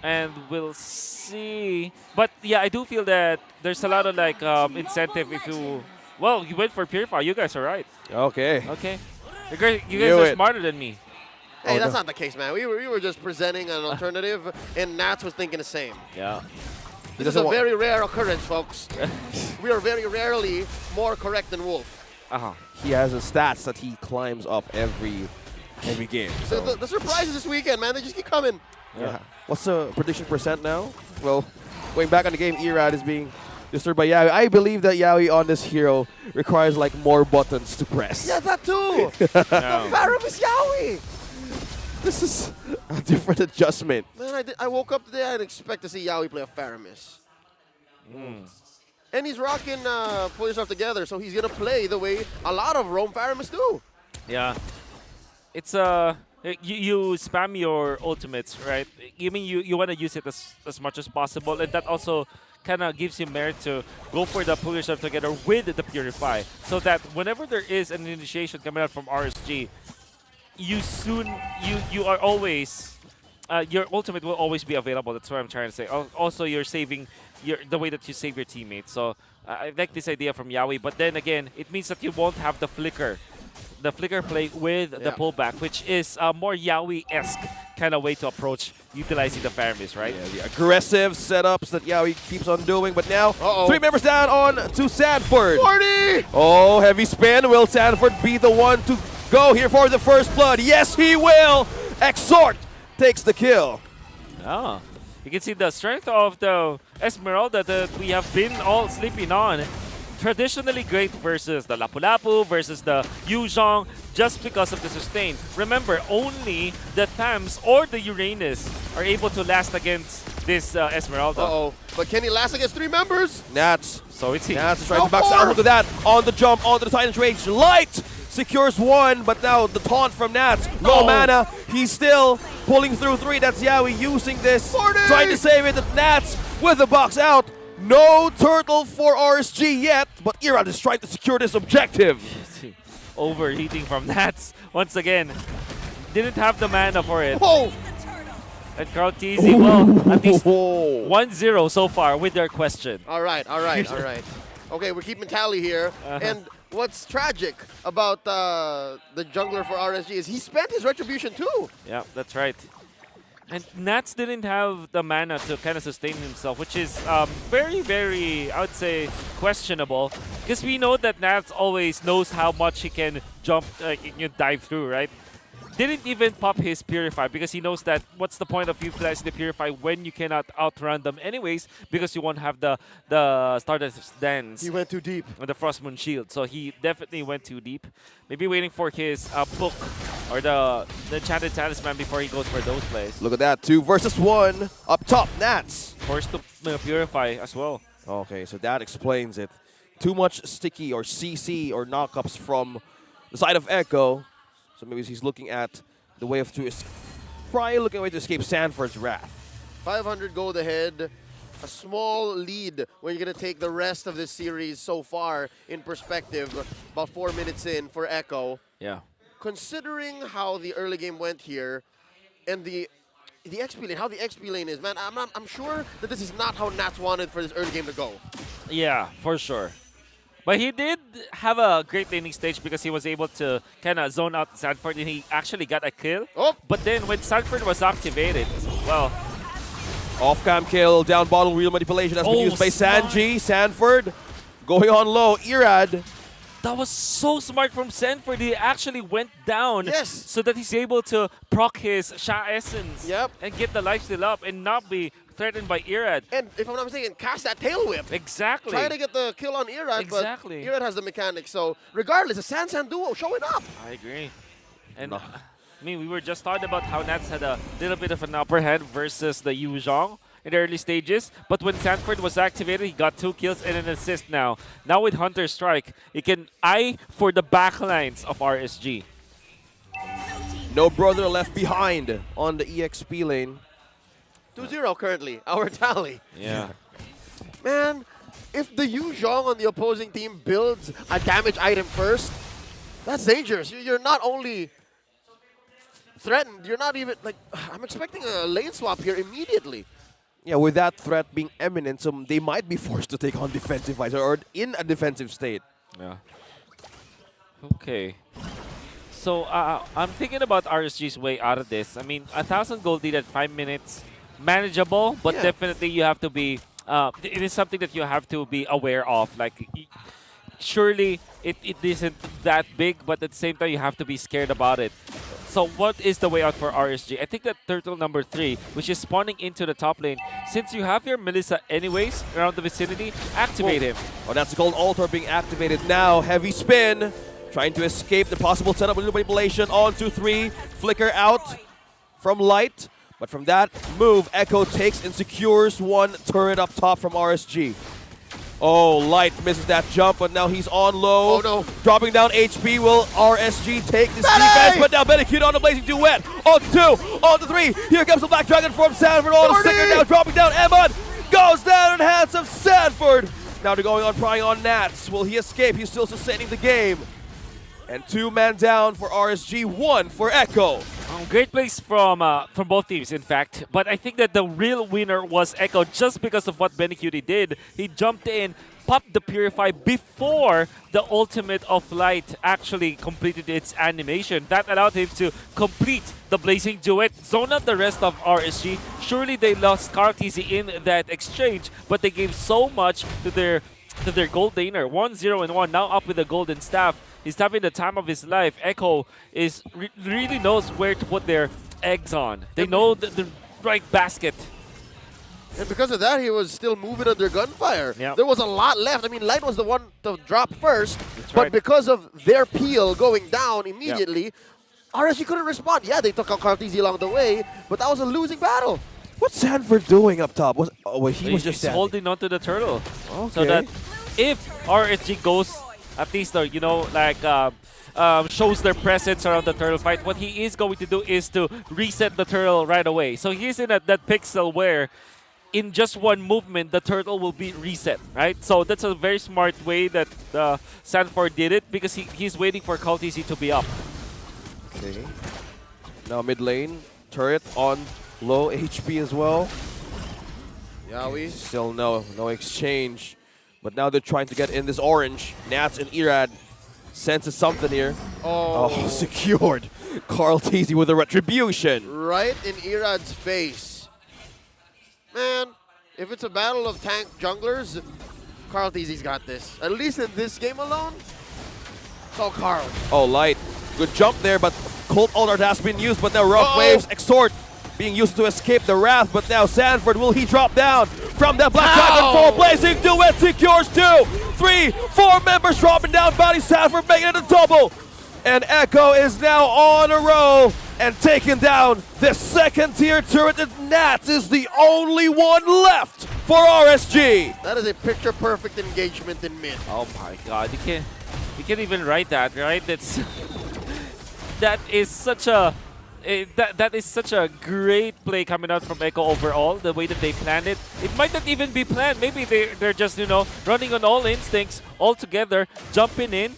And we'll see. But yeah, I do feel that there's a lot of like incentive if you. Well, you went for Purify. You guys are right. Okay. Okay. You guys Knew are it. smarter than me. Hey, Oh, that's no. not the case, man. We were just presenting an alternative, and Nats was thinking the same. Yeah. This is a very rare occurrence, folks. We are very rarely more correct than Wolf. Uh-huh. He has a stats that he climbs up every game. So. The surprises this weekend, man, they just keep coming. Yeah. What's the prediction percent now? Well, going back on the game, Erad is being disturbed by Yawi. I believe that Yawi on this hero requires like more buttons to press. Yeah, that too. The Pharym is Yawi. This is a different adjustment. Man, I woke up today, I didn't expect to see Yawi play a Pharamis. And he's rocking Pull Yourself Together, so he's going to play the way a lot of Roam Pharamis do. Yeah. It's you spam your ultimates, right? You mean you want to use it as much as possible, and that also kind of gives you merit to go for the Pull Yourself Together with the Purify, so that whenever there is an initiation coming out from RSG, you are always your ultimate will always be available. That's what I'm trying to say. Also, you're saving the way that you save your teammates. So I like this idea from Yawi, but then again, it means that you won't have the flicker play with the pullback, which is a more Yawi-esque kind of way to approach utilizing the Pharamis, right? Yeah, the aggressive setups that Yawi keeps on doing, but now 3 members down on to Sanford. 40! Oh, heavy spin. Will Sanford be the one to go here for the first blood? Yes, he will. Exhort takes the kill. Oh, you can see the strength of the Esmeralda that we have been all sleeping on. Traditionally great versus the Lapu-Lapu, versus the Yuzhong, just because of the sustain. Remember, only the Thams or the Uranus are able to last against this Esmeralda. Uh-oh. But can he last against 3 members? Nats. So it's he. Nats is trying to back out. Look at that. On the jump, onto the Titan's Rage. Light secures 1, but now the taunt from Nats. Low mana. He's still pulling through 3. That's Yawi using this. 40! Trying to save it. Nats with the box out. No turtle for RSG yet, but Erad is trying to secure this objective. Overheating from Nats once again. Didn't have the mana for it. Whoa! And Krautizi, well, at least 1-0 so far with their question. All right. Okay, we're keeping tally here. And what's tragic about the jungler for RSG is he spent his retribution too. Yeah, that's right. And Nats didn't have the mana to kind of sustain himself, which is very, very, I would say, questionable. Because we know that Nats always knows how much he can jump, dive through, right? Didn't even pop his Purify because he knows that what's the point of utilizing the Purify when you cannot outrun them anyways because you won't have the Stardust Dance. He went too deep. And the Frost Moon Shield. So he definitely went too deep. Maybe waiting for his book or the Enchanted Talisman before he goes for those plays. Look at that. 2 versus 1. Up top, Nats. Forced to Purify as well. Okay, so that explains it. Too much sticky or CC or knockups from the side of Echo. So maybe he's looking at the way of probably looking at a way to escape Sanford's wrath. 500 gold ahead. A small lead when you're going to take the rest of this series so far in perspective. About 4 minutes in for Echo. Yeah. Considering how the early game went here and the XP lane, how the XP lane is, man, I'm sure that this is not how Nats wanted for this early game to go. Yeah, for sure. But he did have a great laning stage because he was able to kind of zone out Sanford and he actually got a kill. Oh. But then when Sanford was activated, well... Off-cam kill, down bottle wheel manipulation has been used by Sanji. Sanford going on low. Erad. That was so smart from Sanford. He actually went down so that he's able to proc his Sha Essence and get the lifesteal up and not be threatened by Erad. And if I'm not mistaken, cast that tail whip. Exactly. Try to get the kill on Erad, but Erad has the mechanics. So regardless, a San duo showing up. I agree. And I mean, we were just talking about how Nats had a little bit of an upper hand versus the Yuzhong in the early stages. But when Sanford was activated, he got 2 kills and an assist now. Now with Hunter's Strike, he can eye for the backlines of RSG. No brother left behind on the EXP lane. 2-0 currently, our tally. Yeah. Man, if the Yuzhong on the opposing team builds a damage item first, that's dangerous. You're not only threatened, you're not even, like, I'm expecting a lane swap here immediately. Yeah, with that threat being imminent, so they might be forced to take on defensive visor or in a defensive state. Yeah. Okay. So I'm thinking about RSG's way out of this. I mean, 1,000 gold lead at 5 minutes, manageable, but Yeah. definitely you have to be. It is something that you have to be aware of. Like, surely it isn't that big, but at the same time you have to be scared about it. So what is the way out for RSG? I think that turtle number 3, which is spawning into the top lane, since you have your Melissa anyways around the vicinity, activate him. Oh, that's the gold altar being activated now. Heavy spin. Trying to escape the possible setup with manipulation. On to 3. Flicker out from Light. But from that move, Echo takes and secures one turret up top from RSG. Oh, Light misses that jump, but now he's on low. Oh, no. Dropping down HP. Will RSG take this defense? But now Benekute on the Blazing Duet. On to 2, on to 3. Here comes the Black Dragon from Sanford. On the sticker now, dropping down. Emon goes down in hands of Sanford. Now they're going on, prying on Nats. Will he escape? He's still sustaining the game. And 2 man down for RSG, 1 for Echo. Great plays from both teams, in fact. But I think that the real winner was Echo just because of what Benekute did. He jumped in, popped the Purify before the ultimate of Light actually completed its animation. That allowed him to complete the Blazing Duet, zone out the rest of RSG. Surely they lost KarlTzy in that exchange, but they gave so much to their gold laner. 1-0-1, now up with the golden staff. He's having the time of his life. Echo is really knows where to put their eggs on. They know the right basket. And because of that, he was still moving under gunfire. Yep. There was a lot left. I mean, Light was the one to drop first, That's but right. because of their peel going down immediately, RSG couldn't respond. Yeah, they took out KarlTzy along the way, but that was a losing battle. What's Sanford doing up top? He was just He's standing. holding on to the turtle. Okay. So that if RSG goes, at least, you know, like shows their presence around the turtle fight, what he is going to do is to reset the turtle right away. So he's in that pixel where in just one movement, the turtle will be reset, right? So that's a very smart way that Sanford did it because he's waiting for KarlTzy to be up. Okay. Now mid lane, turret on low HP as well. Yawi. Still no exchange. But now they're trying to get in this orange. Nats and Irad senses something here. Oh, Secured. KarlTzy with a retribution. right in Irad's face. Man, if it's a battle of tank junglers, KarlTzy's got this. At least in this game alone, it's all Karl. Oh, Light. Good jump there, but Cold Altar has been used, but now Rough Waves, Extort being used to escape the Wrath, but now Sanford, will he drop down from that Black Dragon full Blazing Duet secures 2, 3, 4 members dropping down, Bounty Sanford making it a double. And Echo is now on a roll and taking down the second tier turret, and Nats is the only one left for RSG. That is a picture-perfect engagement in mid. Oh my God, you can't even write that, right? That's that is such a that is such a great play coming out from Echo overall. The way that they planned it, it might not even be planned. Maybe they're just, you know, running on all instincts all together, jumping in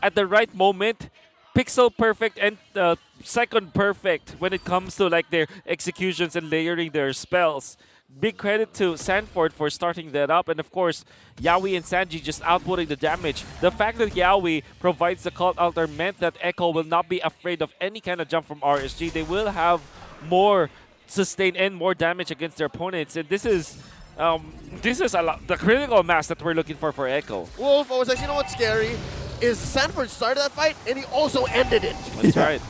at the right moment, pixel perfect and second perfect when it comes to like their executions and layering their spells. Big credit to Sanford for starting that up, and of course, Yawi and Sanji just outputting the damage. The fact that Yawi provides the Cult Altar meant that Echo will not be afraid of any kind of jump from RSG. They will have more sustain and more damage against their opponents, and this is a lot, the critical mass that we're looking for Echo. Wolf, I was like, you know what's scary? Is Sanford started that fight, and he also ended it. That's right.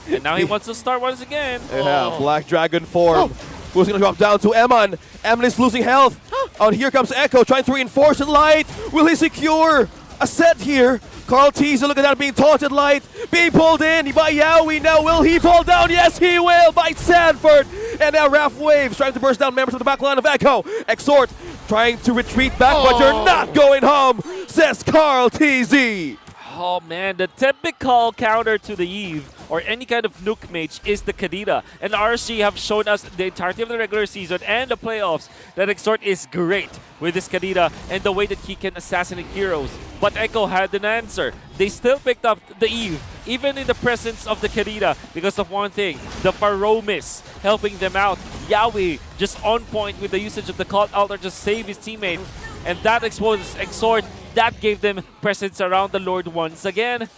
And now he wants to start once again. Yeah, Black Dragon form. Who's going to drop down to Emon? Emon is losing health. And here comes Echo trying to reinforce the Light. Will he secure a set here? KarlTzy, look at that, being taunted. Light being pulled in by Yawi. Now will he fall down? Yes, he will, by Sanford. And now Wrath Waves trying to burst down members of the back line of Echo. Exhort trying to retreat back, but you're not going home, says KarlTzy. Oh man, the typical counter to the Eve or any kind of nuke mage is the Kadita. And RSG have shown us the entirety of the regular season and the playoffs that Exort is great with this Kadita and the way that he can assassinate heroes. But Echo had an answer. They still picked up the Eve, even in the presence of the Kadita, because of one thing, the Pharomis helping them out. Yawi just on point with the usage of the Cult Altar to save his teammate. And that exposed Exort. That gave them presence around the Lord once again.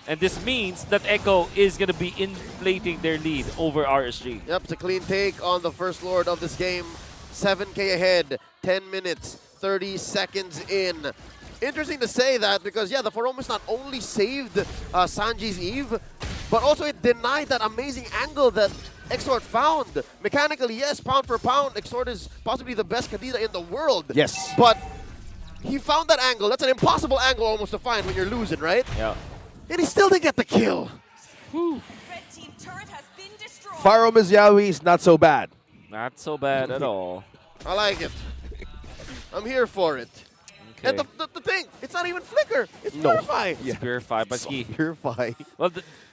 And this means that Echo is going to be inflating their lead over RSG. Yep, it's a clean take on the first Lord of this game. 7K ahead, 10 minutes, 30 seconds in. Interesting to say that because, yeah, the Pharomis not only saved Sanji's Eve, but also it denied that amazing angle that Exort found. Mechanically, yes, pound for pound, Exort is possibly the best Kadita in the world. Yes. But he found that angle. That's an impossible angle almost to find when you're losing, right? Yeah. And he still didn't get the kill. Red team turret has been destroyed. Pharomis Yawi is not so bad. Not so bad at all. I like it. I'm here for it. Okay. And the thing, it's not even Flicker. It's No. Purify. Yeah. Purify, but he... Purify. Well,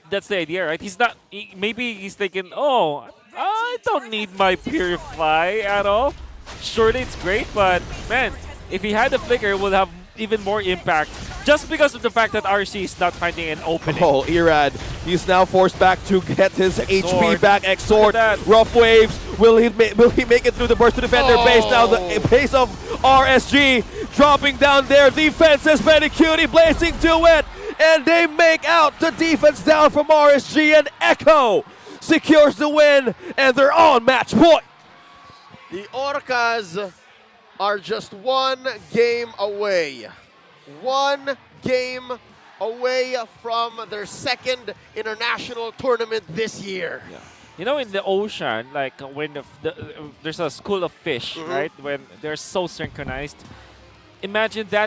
that's the idea, right? He's not... maybe he's thinking, oh, I don't need my Purify at all. Surely it's great, but man, if he had the Flicker, it would have even more impact. Just because of the fact that RC is not finding an opening. Oh, Irad. He's now forced back to get his HP back. Exort. Look at that. Rough waves. Will he make it through the burst to defend their base? Now the pace of RSG dropping down their defenses. Betty Cutie blazing to it. And they make out the defense down from RSG. And Echo secures the win. And they're on match point. The Orcas are just one game away. One game away from their second international tournament this year. Yeah. You know, in the ocean, like when there's a school of fish, right? When they're so synchronized. Imagine that